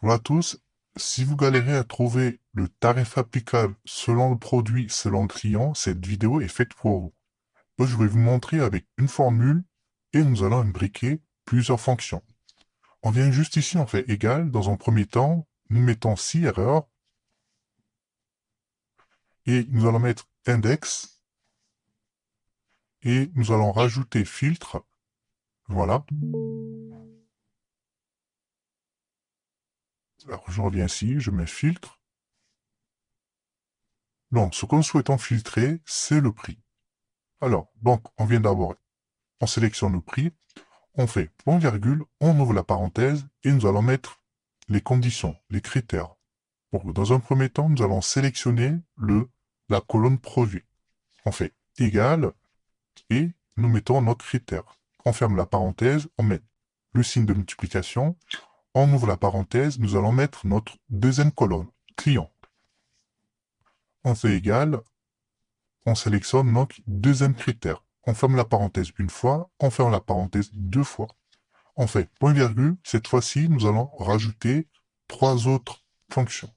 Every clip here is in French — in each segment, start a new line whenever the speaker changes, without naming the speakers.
Voilà à tous. Si vous galérez à trouver le tarif applicable selon le produit, selon le client, cette vidéo est faite pour vous. Moi, je vais vous montrer avec une formule et nous allons imbriquer plusieurs fonctions. On vient juste ici, on fait égal. Dans un premier temps, nous mettons 6 erreurs et nous allons mettre index et nous allons rajouter filtre. Voilà. Alors, je reviens ici, je mets filtre. Donc, ce que nous souhaitons filtrer, c'est le prix. Alors, donc, on vient d'abord, on sélectionne le prix. On fait point virgule, on ouvre la parenthèse et nous allons mettre les conditions, les critères. Donc, dans un premier temps, nous allons sélectionner la colonne produit. On fait égal et nous mettons notre critère. On ferme la parenthèse, on met le signe de multiplication, on ouvre la parenthèse, nous allons mettre notre deuxième colonne, client. On fait égal, on sélectionne notre deuxième critère. On ferme la parenthèse une fois, on ferme la parenthèse deux fois. On fait point virgule. Cette fois-ci, nous allons rajouter trois autres fonctions.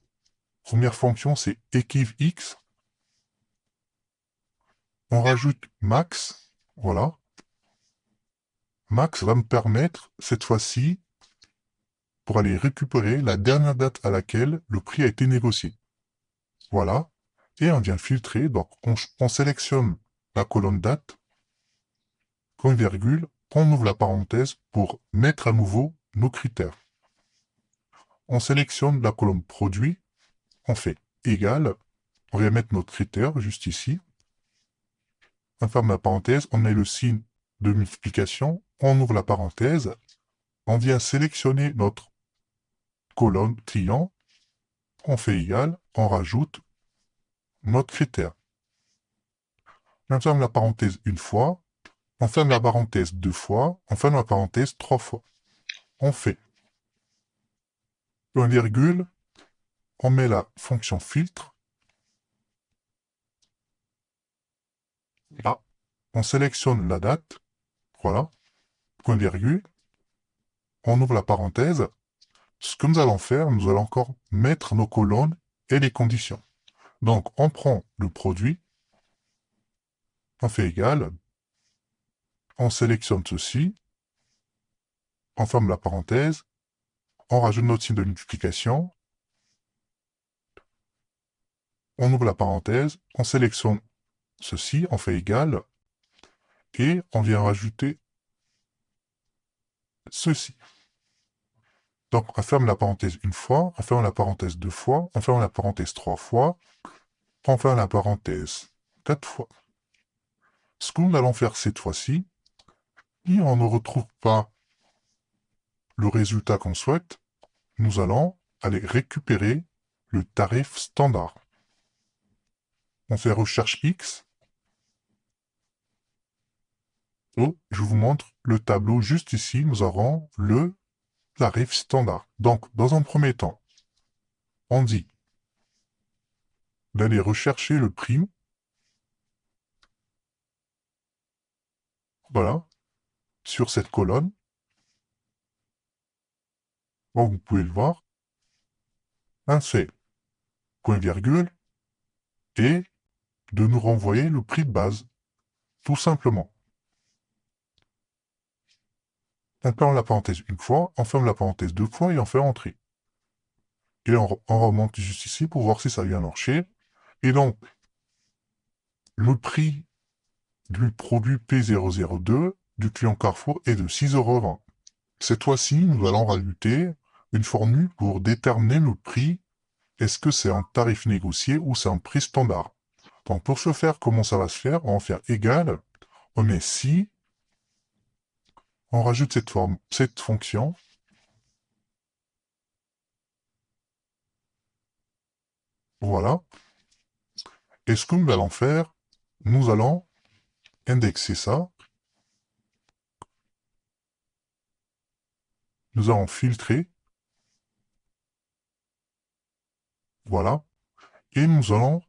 Première fonction, c'est equiv x. On rajoute max. Voilà. Max va me permettre, cette fois-ci, pour aller récupérer la dernière date à laquelle le prix a été négocié. Voilà. Et on vient filtrer. Donc, on sélectionne la colonne date, point virgule, on ouvre la parenthèse pour mettre à nouveau nos critères. On sélectionne la colonne produit, on fait égal. On vient mettre notre critère juste ici. On ferme la parenthèse, on met le signe de multiplication, on ouvre la parenthèse, on vient sélectionner notre colonne client, on fait égal, on rajoute notre critère. On ferme la parenthèse une fois, on ferme la parenthèse deux fois, on ferme la parenthèse trois fois. On fait point virgule, on met la fonction filtre, là, on sélectionne la date, voilà, point virgule, on ouvre la parenthèse. Ce que nous allons faire, nous allons encore mettre nos colonnes et les conditions. Donc, on prend le produit, on fait égal, on sélectionne ceci, on ferme la parenthèse, on rajoute notre signe de multiplication, on ouvre la parenthèse, on sélectionne ceci, on fait égal, et on vient rajouter ceci. Donc, on ferme la parenthèse une fois, on ferme la parenthèse deux fois, on ferme la parenthèse trois fois, on ferme la parenthèse quatre fois. Ce que nous allons faire cette fois-ci, si on ne retrouve pas le résultat qu'on souhaite, nous allons aller récupérer le tarif standard. On fait recherche X. Et je vous montre le tableau juste ici. Nous aurons le tarif standard. Donc, dans un premier temps, on dit d'aller rechercher le prime. Voilà, sur cette colonne. Bon, vous pouvez le voir. Un fait point virgule et de nous renvoyer le prix de base. Tout simplement. On ferme la parenthèse une fois, on ferme la parenthèse deux fois et on fait entrer. Et on remonte juste ici pour voir si ça vient marcher. Et donc, le prix du produit P002 du client Carrefour est de 6,20 €. Cette fois-ci, nous allons rajouter une formule pour déterminer le prix. Est-ce que c'est un tarif négocié ou c'est un prix standard? Donc, pour ce faire, comment ça va se faire? On va faire égal, on met si, on rajoute cette fonction. Voilà. Et ce que nous allons faire, nous allons indexer ça. Nous allons filtrer. Voilà. Et nous allons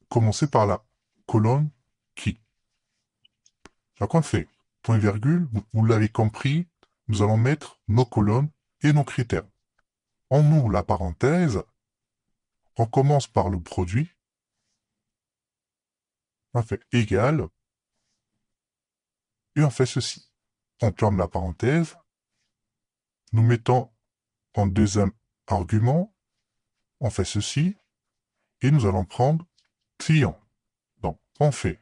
commencer par la colonne qui. Donc on fait point virgule, vous l'avez compris, nous allons mettre nos colonnes et nos critères. On ouvre la parenthèse, on commence par le produit, on fait égal, et on fait ceci. On ferme la parenthèse, nous mettons en deuxième argument, on fait ceci, et nous allons prendre client. Donc, on fait,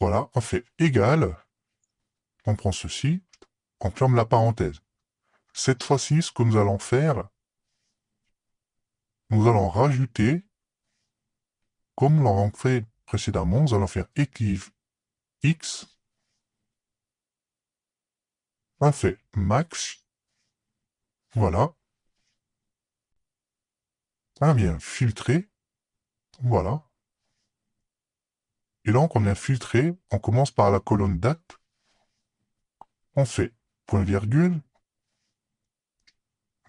voilà, on fait égal, on prend ceci, on ferme la parenthèse. Cette fois-ci, ce que nous allons faire, nous allons rajouter, comme nous l'avons fait précédemment, nous allons faire équive x, on fait max, voilà, on vient filtrer, voilà. Et donc, on vient filtrer, on commence par la colonne date, on fait point virgule,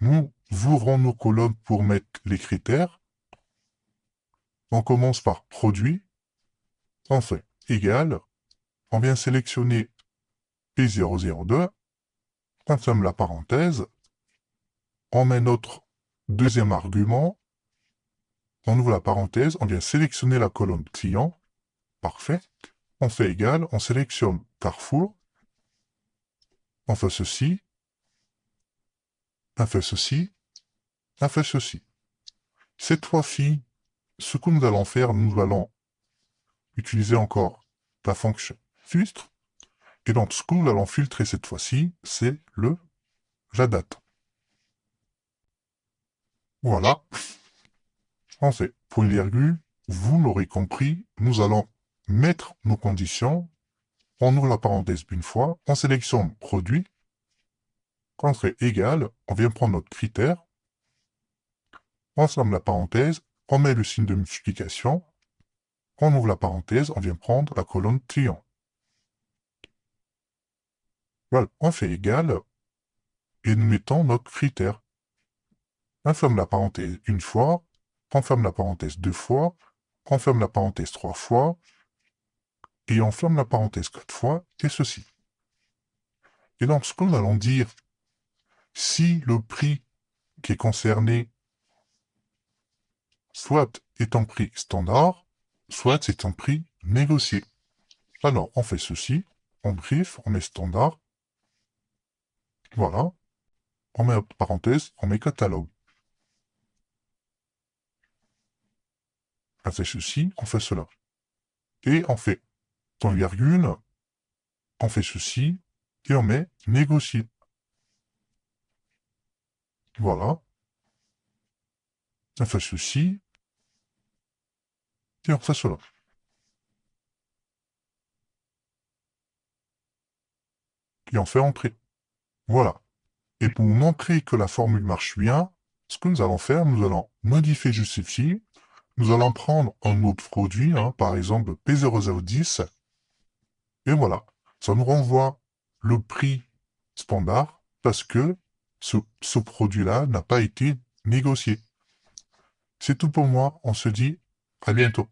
nous ouvrons nos colonnes pour mettre les critères, on commence par produit, on fait égal, on vient sélectionner P002, on ferme la parenthèse, on met notre deuxième argument, on ouvre la parenthèse, on vient sélectionner la colonne client, parfait, on fait égal, on sélectionne Carrefour, on fait ceci, on fait ceci, on fait ceci. Cette fois-ci, ce que nous allons faire, nous allons utiliser encore la fonction filtre, et donc ce que nous allons filtrer cette fois-ci, c'est la date. Voilà, on fait point virgule, vous l'aurez compris, nous allons mettre nos conditions, on ouvre la parenthèse une fois, on sélectionne produit, quand on fait égal, on vient prendre notre critère, on ferme la parenthèse, on met le signe de multiplication, on ouvre la parenthèse, on vient prendre la colonne client. Voilà, on fait égal, et nous mettons notre critère. On ferme la parenthèse une fois, on ferme la parenthèse deux fois, on ferme la parenthèse trois fois, et on ferme la parenthèse quatre fois, et ceci. Et donc, ce que nous allons dire, si le prix qui est concerné, soit est un prix standard, soit c'est un prix négocié. Alors, on fait ceci, on brief, on met standard, voilà, on met entre parenthèses, on met catalogue. On fait ceci, on fait cela. Et on fait point virgule, on fait ceci, et on met négocier. Voilà. On fait ceci, et on fait cela. Et on fait entrer. Voilà. Et pour montrer que la formule marche bien, ce que nous allons faire, nous allons modifier justifier. Nous allons prendre un autre produit, par exemple P0010, et voilà. Ça nous renvoie le prix standard parce que ce produit-là n'a pas été négocié. C'est tout pour moi. On se dit à bientôt.